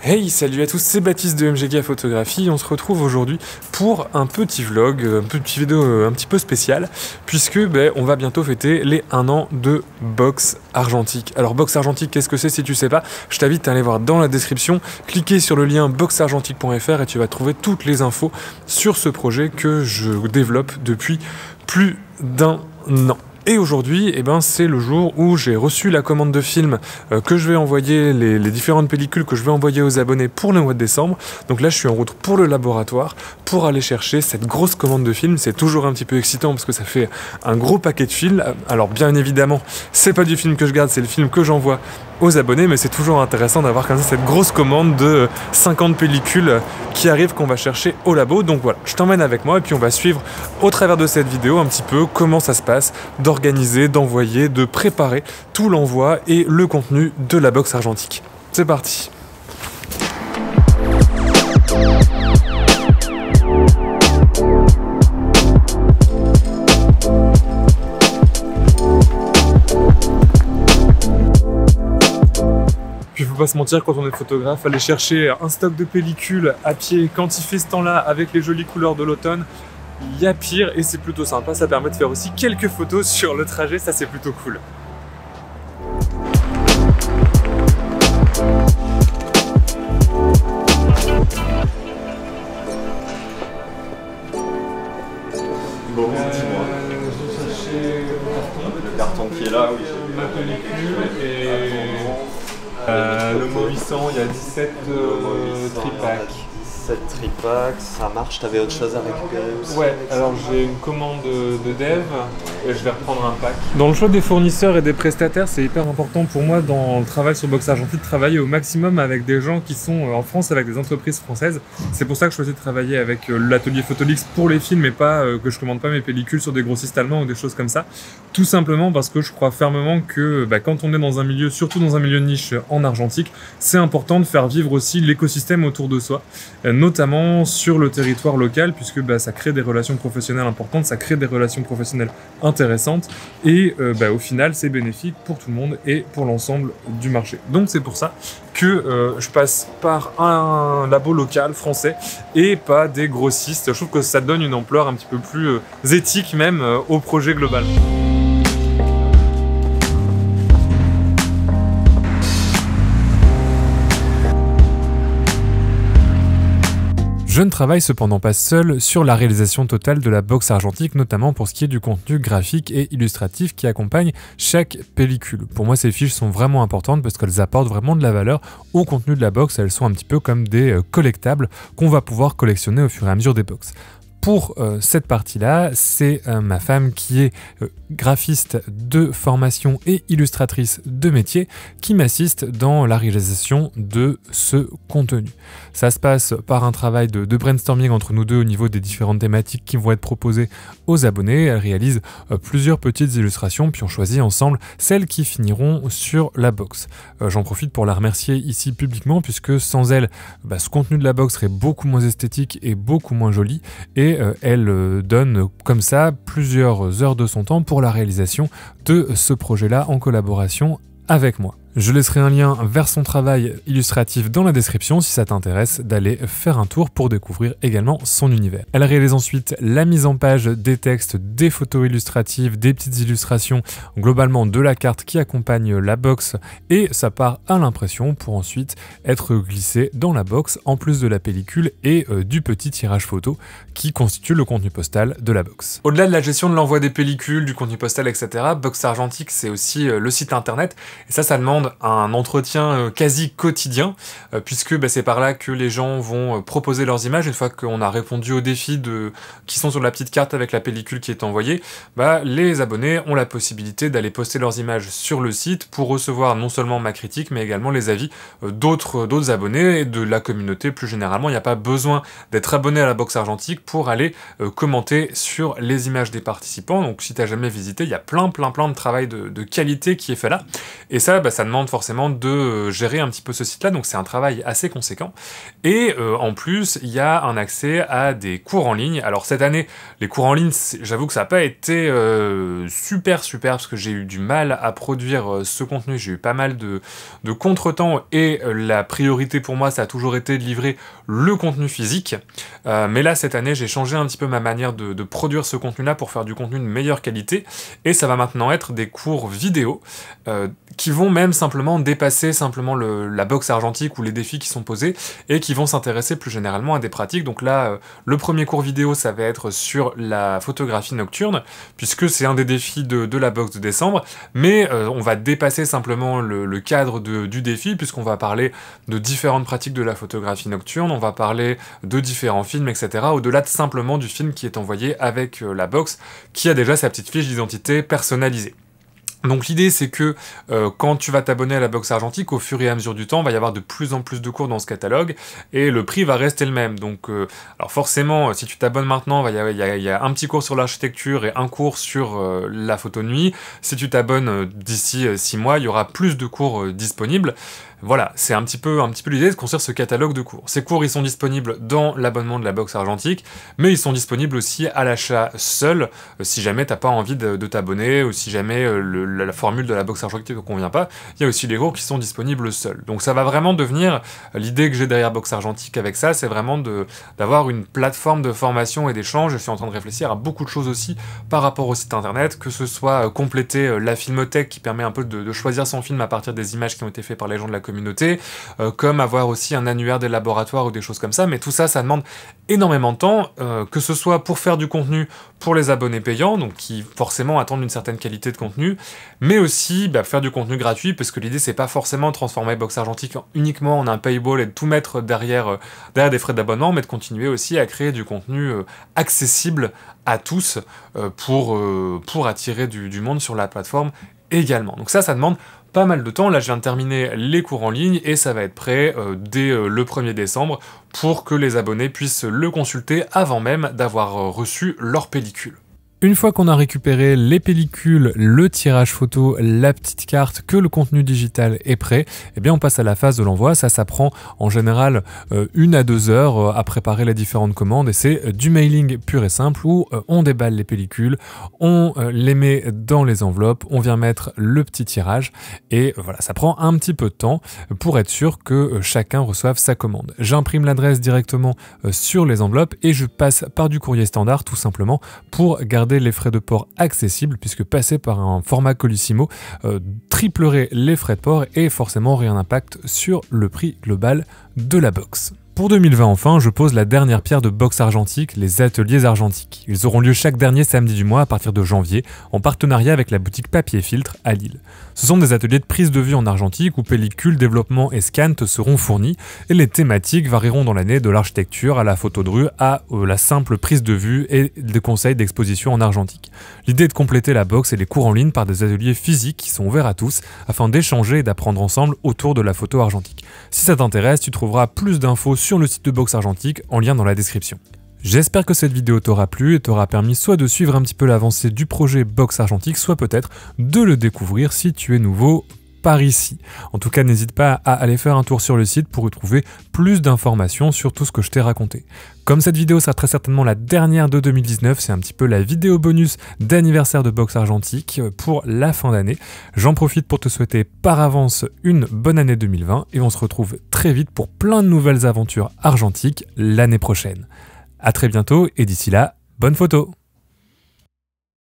Hey, salut à tous, c'est Baptiste de MGK Photographie. On se retrouve aujourd'hui pour un petit vlog, une petite vidéo un petit peu spéciale, puisque on va bientôt fêter les 1 an de Box Argentique. Alors Box Argentique, qu'est-ce que c'est si tu sais pas? Je t'invite à aller voir dans la description, cliquer sur le lien boxargentique.fr et tu vas trouver toutes les infos sur ce projet que je développe depuis plus d'1 an. Et aujourd'hui, c'est le jour où j'ai reçu la commande de film que je vais envoyer, les différentes pellicules que je vais envoyer aux abonnés pour le mois de décembre. Donc là, je suis en route pour le laboratoire pour aller chercher cette grosse commande de film. C'est toujours un petit peu excitant parce que ça fait un gros paquet de films. Alors bien évidemment, c'est pas du film que je garde, c'est le film que j'envoie aux abonnés, mais c'est toujours intéressant d'avoir comme ça cette grosse commande de 50 pellicules qui arrivent qu'on va chercher au labo. Donc voilà, je t'emmène avec moi et puis on va suivre au travers de cette vidéo un petit peu comment ça se passe d'organiser, d'envoyer, de préparer tout l'envoi et le contenu de la box argentique. C'est parti! Puis faut pas se mentir, quand on est photographe, aller chercher un stock de pellicules à pied quand il fait ce temps-là avec les jolies couleurs de l'automne, il y a pire et c'est plutôt sympa. Ça permet de faire aussi quelques photos sur le trajet, ça c'est plutôt cool. Bon, dis-moi. Je cherchais Le carton qui est là, oui. ma pellicule et le mot 800, il y a 17 tripacks. 17 tripacks, ça marche, t'avais autre chose à récupérer aussi? Ouais, alors j'ai une commande de dev et je vais reprendre un pack. Dans le choix des fournisseurs et des prestataires, c'est hyper important pour moi dans le travail sur Box Argentique de travailler au maximum avec des gens qui sont en France, avec des entreprises françaises. C'est pour ça que je choisis de travailler avec l'atelier Photolix pour les films et pas que je commande pas mes pellicules sur des grossistes allemands ou des choses comme ça. Tout simplement parce que je crois fermement que quand on est dans un milieu, surtout dans un milieu de niche en argentique, c'est important de faire vivre aussi l'écosystème autour de soi, notamment sur le territoire local, puisque ça crée des relations professionnelles importantes, ça crée des relations professionnelles intéressantes, et au final c'est bénéfique pour tout le monde et pour l'ensemble du marché. Donc c'est pour ça que je passe par un labo local français et pas des grossistes. Je trouve que ça donne une ampleur un petit peu plus éthique même au projet global. Je ne travaille cependant pas seul sur la réalisation totale de la box argentique, notamment pour ce qui est du contenu graphique et illustratif qui accompagne chaque pellicule. Pour moi, ces fiches sont vraiment importantes parce qu'elles apportent vraiment de la valeur au contenu de la box. Elles sont un petit peu comme des collectables qu'on va pouvoir collectionner au fur et à mesure des box. Pour cette partie-là, c'est ma femme qui est graphiste de formation et illustratrice de métier qui m'assiste dans la réalisation de ce contenu. Ça se passe par un travail de brainstorming entre nous deux au niveau des différentes thématiques qui vont être proposées aux abonnés. Elle réalise plusieurs petites illustrations, puis on choisit ensemble celles qui finiront sur la box. J'en profite pour la remercier ici publiquement puisque sans elle, ce contenu de la box serait beaucoup moins esthétique et beaucoup moins joli, et elle donne comme ça plusieurs heures de son temps pour la réalisation de ce projet-là en collaboration avec moi. Je laisserai un lien vers son travail illustratif dans la description si ça t'intéresse d'aller faire un tour pour découvrir également son univers. Elle réalise ensuite la mise en page des textes, des photos illustratives, des petites illustrations, globalement de la carte qui accompagne la box, et ça part à l'impression pour ensuite être glissé dans la box en plus de la pellicule et du petit tirage photo qui constitue le contenu postal de la box. Au-delà de la gestion de l'envoi des pellicules, du contenu postal, etc., Box Argentique c'est aussi le site internet, et ça demande un entretien quasi quotidien, puisque c'est par là que les gens vont proposer leurs images. Une fois qu'on a répondu aux défis qui sont sur la petite carte avec la pellicule qui est envoyée, les abonnés ont la possibilité d'aller poster leurs images sur le site pour recevoir non seulement ma critique, mais également les avis d'autres abonnés et de la communauté plus généralement. Il n'y a pas besoin d'être abonné à la box argentique pour aller commenter sur les images des participants. Donc si tu n'as jamais visité, il y a plein de travail de qualité qui est fait là. Et ça demande demande forcément de gérer un petit peu ce site-là, donc c'est un travail assez conséquent. Et en plus, il y a un accès à des cours en ligne. Alors cette année, les cours en ligne, j'avoue que ça n'a pas été super, parce que j'ai eu du mal à produire ce contenu, j'ai eu pas mal de contretemps, et la priorité pour moi, ça a toujours été de livrer le contenu physique. Mais là, cette année, j'ai changé un petit peu ma manière de produire ce contenu-là pour faire du contenu de meilleure qualité, et ça va maintenant être des cours vidéo qui vont même simplement dépasser la boxe argentique ou les défis qui sont posés, et qui vont s'intéresser plus généralement à des pratiques. Donc là, le premier cours vidéo, ça va être sur la photographie nocturne, puisque c'est un des défis de la boxe de décembre, mais on va dépasser simplement le cadre du défi, puisqu'on va parler de différentes pratiques de la photographie nocturne, on va parler de différents films, etc., au-delà de simplement du film qui est envoyé avec la box, qui a déjà sa petite fiche d'identité personnalisée. Donc l'idée, c'est que quand tu vas t'abonner à la boxe argentique, au fur et à mesure du temps, il va y avoir de plus en plus de cours dans ce catalogue, et le prix va rester le même. Donc alors forcément, si tu t'abonnes maintenant, il y a un petit cours sur l'architecture et un cours sur la photo de nuit. Si tu t'abonnes d'ici 6 mois, il y aura plus de cours disponibles. Voilà, c'est un petit peu l'idée de construire ce catalogue de cours. Ces cours, ils sont disponibles dans l'abonnement de la boxe argentique, mais ils sont disponibles aussi à l'achat seul, si jamais t'as pas envie de t'abonner, ou si jamais la formule de la boxe argentique ne te convient pas, il y a aussi les cours qui sont disponibles seuls. Donc ça va vraiment devenir, l'idée que j'ai derrière boxe argentique avec ça, c'est vraiment d'avoir une plateforme de formation et d'échange. Je suis en train de réfléchir à beaucoup de choses aussi par rapport au site internet, que ce soit compléter la filmothèque qui permet un peu de choisir son film à partir des images qui ont été faites par les gens de la communauté, comme avoir aussi un annuaire des laboratoires ou des choses comme ça, mais tout ça, ça demande énormément de temps, que ce soit pour faire du contenu pour les abonnés payants, donc qui forcément attendent une certaine qualité de contenu, mais aussi faire du contenu gratuit, parce que l'idée c'est pas forcément de transformer Boxe Argentique uniquement en un paywall et de tout mettre derrière des frais d'abonnement, mais de continuer aussi à créer du contenu accessible à tous pour attirer du monde sur la plateforme également. Donc ça demande pas mal de temps. Là, je viens de terminer les cours en ligne et ça va être prêt dès le 1er décembre pour que les abonnés puissent le consulter avant même d'avoir reçu leur pellicule. Une fois qu'on a récupéré les pellicules, le tirage photo, la petite carte, que le contenu digital est prêt, eh bien on passe à la phase de l'envoi. Ça prend en général 1 à 2 heures à préparer les différentes commandes, et c'est du mailing pur et simple où on déballe les pellicules, on les met dans les enveloppes, on vient mettre le petit tirage, et voilà, ça prend un petit peu de temps pour être sûr que chacun reçoive sa commande. J'imprime l'adresse directement sur les enveloppes et je passe par du courrier standard tout simplement pour garder les frais de port accessibles, puisque passer par un format Colissimo triplerait les frais de port et forcément aurait un impact sur le prix global de la box. Pour 2020 enfin, je pose la dernière pierre de Boxe Argentique, les ateliers argentiques. Ils auront lieu chaque dernier samedi du mois à partir de janvier, en partenariat avec la boutique Papier Filtre à Lille. Ce sont des ateliers de prise de vue en argentique où pellicules, développement et scan te seront fournis, et les thématiques varieront dans l'année de l'architecture à la photo de rue à la simple prise de vue et des conseils d'exposition en argentique. L'idée est de compléter la boxe et les cours en ligne par des ateliers physiques qui sont ouverts à tous afin d'échanger et d'apprendre ensemble autour de la photo argentique. Si ça t'intéresse, tu trouveras plus d'infos sur le site de Boxe Argentique en lien dans la description. J'espère que cette vidéo t'aura plu et t'aura permis soit de suivre un petit peu l'avancée du projet Boxe Argentique, soit peut-être de le découvrir si tu es nouveau par ici. En tout cas, n'hésite pas à aller faire un tour sur le site pour y trouver plus d'informations sur tout ce que je t'ai raconté. Comme cette vidéo sera très certainement la dernière de 2019, c'est un petit peu la vidéo bonus d'anniversaire de Boxe Argentique pour la fin d'année. J'en profite pour te souhaiter par avance une bonne année 2020 et on se retrouve très vite pour plein de nouvelles aventures argentiques l'année prochaine. À très bientôt et d'ici là, bonne photo!